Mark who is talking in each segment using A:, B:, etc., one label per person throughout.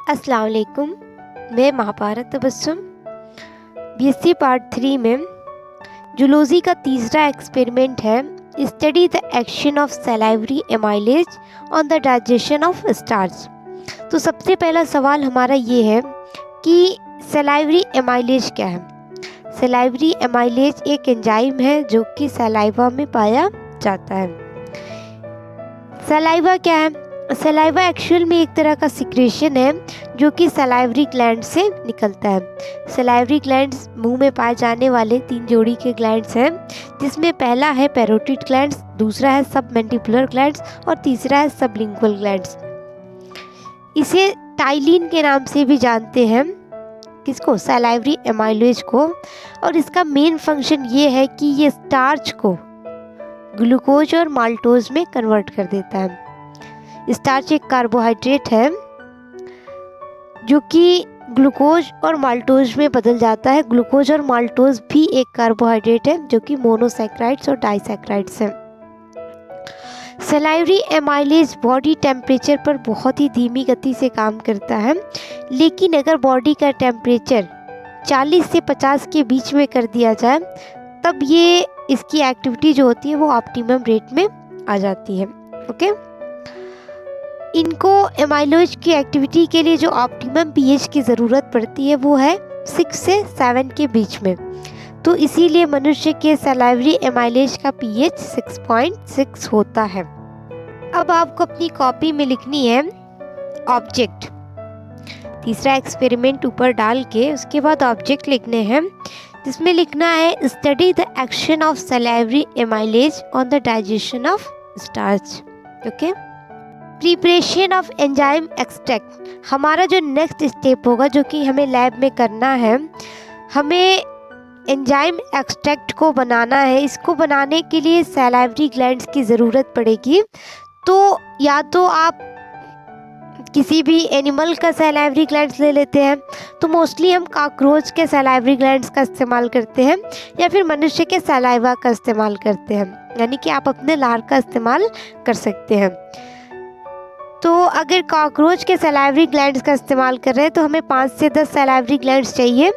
A: अस्सलाम वालेकुम। मैं महाभारत तबस्सुम बीएससी पार्ट 3 में जूलॉजी का तीसरा एक्सपेरिमेंट है study the action of salivary amylase on the digestion of starch. तो सबसे पहला सवाल हमारा ये है कि सलाइवरी एमाइलेज क्या है। सलाइवरी एमाइलेज एक एंजाइम है जो कि सलाइवा में पाया जाता है। सलाइवा क्या है? सलाइवा एक्चुअल में एक तरह का सिक्रेशन है जो कि सलाइवरी ग्लैंड से निकलता है। सलाइवरी ग्लैंड्स मुंह में पाए जाने वाले 3 जोड़ी के ग्लैंड्स हैं, जिसमें पहला है पैरोटिड ग्लैंड्स, दूसरा है सबमैंडिबुलर ग्लैंड्स और तीसरा है सबलिंगुअल ग्लैंड्स। इसे टाइलिन के नाम से भी जानते हैं, किसको? सलाइवरी एमाइलेज को। और इसका मेन फंक्शन ये है कि ये स्टार्च को ग्लूकोज और माल्टोज में कन्वर्ट कर देता है। स्टार्च एक कार्बोहाइड्रेट है जो कि ग्लूकोज और माल्टोज में बदल जाता है। ग्लूकोज और माल्टोज भी एक कार्बोहाइड्रेट है जो कि मोनोसैकेराइड्स और डाइसैकेराइड्स हैं। सलाइवरी एमाइलेज बॉडी टेम्परेचर पर बहुत ही धीमी गति से काम करता है, लेकिन अगर बॉडी का टेम्परेचर 40 से 50 के बीच में कर दिया जाए तब ये इसकी एक्टिविटी जो होती है वो ऑप्टिमम रेट में आ जाती है। ओके, इनको एमाइलेज की एक्टिविटी के लिए जो ऑप्टिमम पीएच की ज़रूरत पड़ती है वो है 6 से 7 के बीच में। तो इसीलिए मनुष्य के सलाइवरी एमाइलेज का पीएच 6.6 होता है। अब आपको अपनी कॉपी में लिखनी है ऑब्जेक्ट। तीसरा एक्सपेरिमेंट ऊपर डाल के उसके बाद ऑब्जेक्ट लिखने हैं, जिसमें लिखना है study the action of salivary amylase on the digestion of starch. Okay, preparation of enzyme extract हमारा जो नेक्स्ट स्टेप होगा, जो कि हमें लैब में करना है। हमें एंजाइम एक्सट्रैक्ट को बनाना है। इसको बनाने के लिए सलाइवरी ग्लैंड्स की ज़रूरत पड़ेगी। तो या तो आप किसी भी एनिमल का सलाइवरी ग्लैंड्स ले लेते हैं, तो मोस्टली हम कॉकरोच के सलाइवरी ग्लैंड्स का इस्तेमाल करते हैं, या फिर मनुष्य के सलाइवा का इस्तेमाल करते हैं, यानी कि आप अपने लार का इस्तेमाल कर सकते हैं। तो अगर कॉकरोच के सलाइवरी ग्लैंड्स का इस्तेमाल कर रहे हैं तो हमें 5 से 10 सलाइवरी ग्लैंड्स चाहिए।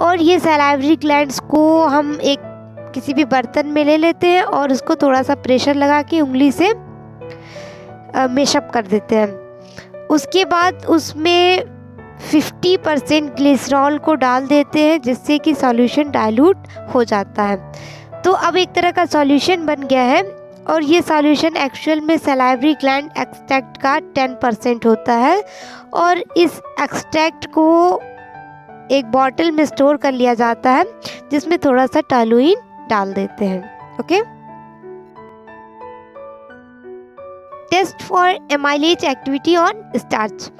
A: और ये सलाइवरी ग्लैंड्स को हम एक किसी भी बर्तन में ले लेते हैं और उसको थोड़ा सा प्रेशर लगा के उंगली से मैशअप कर देते हैं। उसके बाद उसमें 50% ग्लिसरॉल को डाल देते हैं, जिससे कि सॉल्यूशन डाइल्यूट हो जाता है। तो अब एक तरह का सॉल्यूशन बन गया है, और ये सॉल्यूशन एक्चुअल में सलाइवरी ग्लैंड एक्सट्रैक्ट का 10% होता है। और इस एक्सट्रैक्ट को एक बॉटल में स्टोर कर लिया जाता है, जिसमें थोड़ा सा टॉलुइन डाल देते हैं। Okay, test for amylase activity on starch.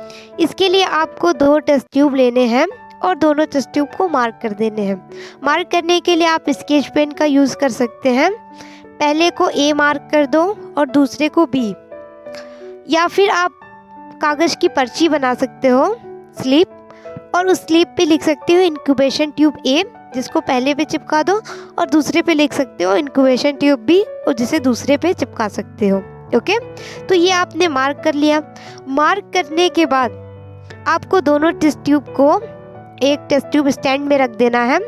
A: इसके लिए आपको 2 टेस्ट ट्यूब लेने हैं और दोनों टेस्ट ट्यूब को मार्क कर देने हैं। मार्क करने के लिए आप स्केच पेन का यूज़ कर सकते हैं। पहले को ए मार्क कर दो और दूसरे को बी, या फिर आप कागज़ की पर्ची बना सकते हो, स्लिप, और उस स्लिप पे लिख सकते हो इंक्यूबेशन ट्यूब ए, जिसको पहले पे चिपका दो, और दूसरे पे लिख सकते हो इंक्यूबेशन ट्यूब बी, और जिसे दूसरे पे चिपका सकते हो। ओके, तो ये आपने मार्क कर लिया। मार्क करने के बाद आपको दोनों टेस्ट ट्यूब को एक टेस्ट ट्यूब स्टैंड में रख देना है।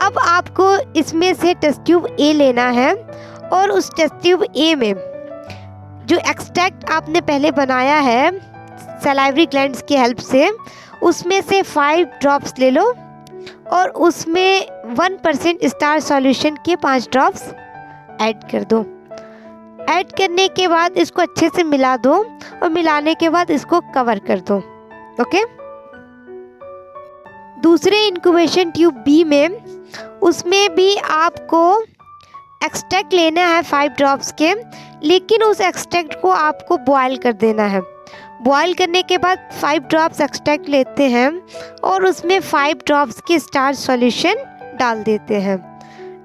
A: अब आपको इसमें से टेस्ट ट्यूब ए लेना है, और उस टेस्ट ट्यूब ए में जो एक्सट्रैक्ट आपने पहले बनाया है सलाइवरी ग्लैंड्स की हेल्प से, उसमें से 5 ड्रॉप्स ले लो, और उसमें 1% स्टार्च सॉल्यूशन के 5 ड्रॉप्स ऐड कर दो। ऐड करने के बाद इसको अच्छे से मिला दो, और मिलाने के बाद इसको कवर कर दो। ओके, दूसरे इंक्यूबेशन ट्यूब बी में, उसमें भी आपको एक्सट्रैक्ट लेना है 5 ड्रॉप्स के, लेकिन उस एक्सट्रैक्ट को आपको बॉयल कर देना है। बॉयल करने के बाद 5 ड्रॉप्स एक्सट्रैक्ट लेते हैं और उसमें 5 ड्रॉप्स के स्टार्च सॉल्यूशन डाल देते हैं।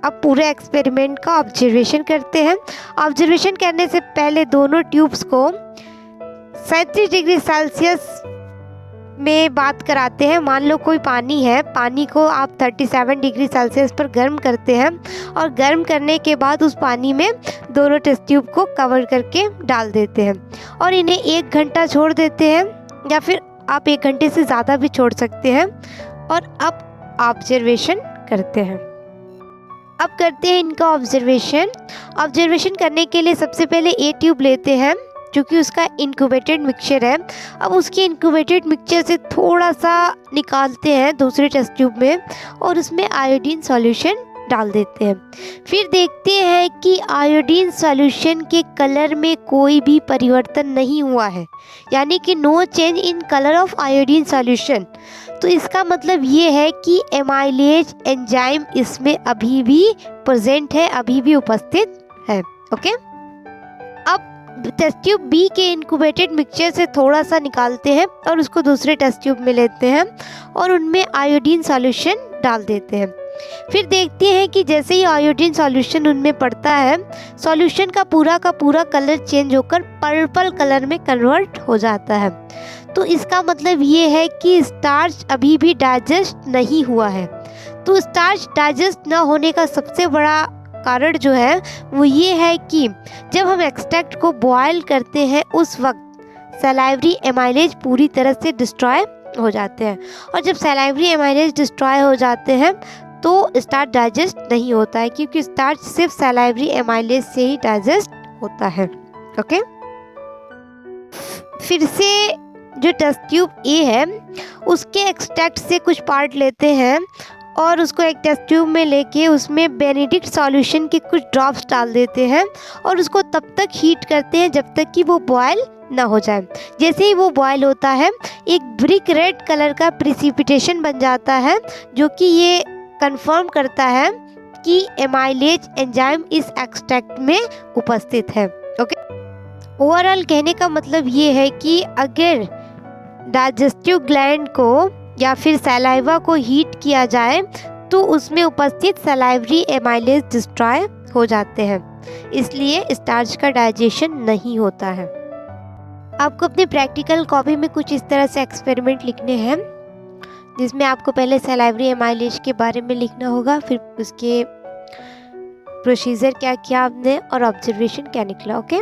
A: अब पूरे एक्सपेरिमेंट का ऑब्जर्वेशन करते हैं। ऑब्जर्वेशन करने से पहले दोनों ट्यूब्स को 37 डिग्री सेल्सियस में बात कराते हैं। मान लो कोई पानी है, पानी को आप 37 डिग्री सेल्सियस पर गर्म करते हैं, और गर्म करने के बाद उस पानी में दोनों टेस्ट ट्यूब को कवर करके डाल देते हैं, और इन्हें 1 घंटा छोड़ देते हैं, या फिर आप 1 घंटे से ज़्यादा भी छोड़ सकते हैं। और अब ऑब्जर्वेशन करते हैं। अब करते हैं इनका ऑब्जर्वेशन करने के लिए सबसे पहले ए ट्यूब लेते हैं जो कि उसका इंक्यूबेटेड मिक्सचर है। अब उसके इंक्यूबेटेड मिक्सचर से थोड़ा सा निकालते हैं दूसरे टेस्ट ट्यूब में और उसमें आयोडीन सॉल्यूशन डाल देते हैं। फिर देखते हैं कि आयोडीन सॉल्यूशन के कलर में कोई भी परिवर्तन नहीं हुआ है, यानी कि no change in colour of iodine solution. तो इसका मतलब ये है कि एमाइलेज एंजाइम इसमें अभी भी प्रेजेंट है, अभी भी उपस्थित है। ओके, अब टेस्ट ट्यूब बी के इंक्यूबेटेड मिक्सचर से थोड़ा सा निकालते हैं और उसको दूसरे टेस्ट ट्यूब में लेते हैं और उनमें आयोडीन सॉल्यूशन डाल देते हैं। फिर देखते हैं कि जैसे ही आयोडीन सॉल्यूशन उनमें पड़ता है, सॉल्यूशन का पूरा कलर चेंज होकर पर्पल कलर में कन्वर्ट हो जाता है। तो इसका मतलब ये है कि स्टार्च अभी भी डाइजेस्ट नहीं हुआ है। तो स्टार्च डाइजेस्ट ना होने का सबसे बड़ा कारण जो है वो ये है कि जब हम एक्सट्रैक्ट को बॉयल करते हैं उस वक्त सलाइवरी एमाइलेज पूरी तरह से डिस्ट्रॉय हो जाते हैं, और जब सलाइवरी एमाइलेज डिस्ट्रॉय हो जाते हैं तो स्टार्च डाइजेस्ट नहीं होता है, क्योंकि स्टार्च सिर्फ सलाइवरी एमाइलेज से ही डाइजेस्ट होता है। ओके, फिर से जो टेस्ट ट्यूब ए है उसके एक्सट्रैक्ट से कुछ पार्ट लेते हैं और उसको एक टेस्ट ट्यूब में लेके उसमें बेनेडिक्ट सॉल्यूशन के कुछ ड्रॉप्स डाल देते हैं और उसको तब तक हीट करते हैं जब तक कि वो बॉयल ना हो जाए। जैसे ही वो बॉयल होता है एक ब्रिक रेड कलर का प्रिसिपिटेशन बन जाता है, जो कि ये कंफर्म करता है कि एमाइलेज एंजाइम इस एक्सट्रैक्ट में उपस्थित है। ओके, ओवरऑल कहने का मतलब ये है कि अगर डाइजेस्टिव ग्लैंड को या फिर सलाइवा को हीट किया जाए तो उसमें उपस्थित सलाइवरी एमाइलेज डिस्ट्रॉय हो जाते हैं, इसलिए स्टार्च का डाइजेशन नहीं होता है। आपको अपने प्रैक्टिकल कॉपी में कुछ इस तरह से एक्सपेरिमेंट लिखने हैं, जिसमें आपको पहले सलाइवरी एमाइलेज के बारे में लिखना होगा, फिर उसके प्रोसीजर क्या किया आपने और ऑब्जर्वेशन क्या निकला। ओके।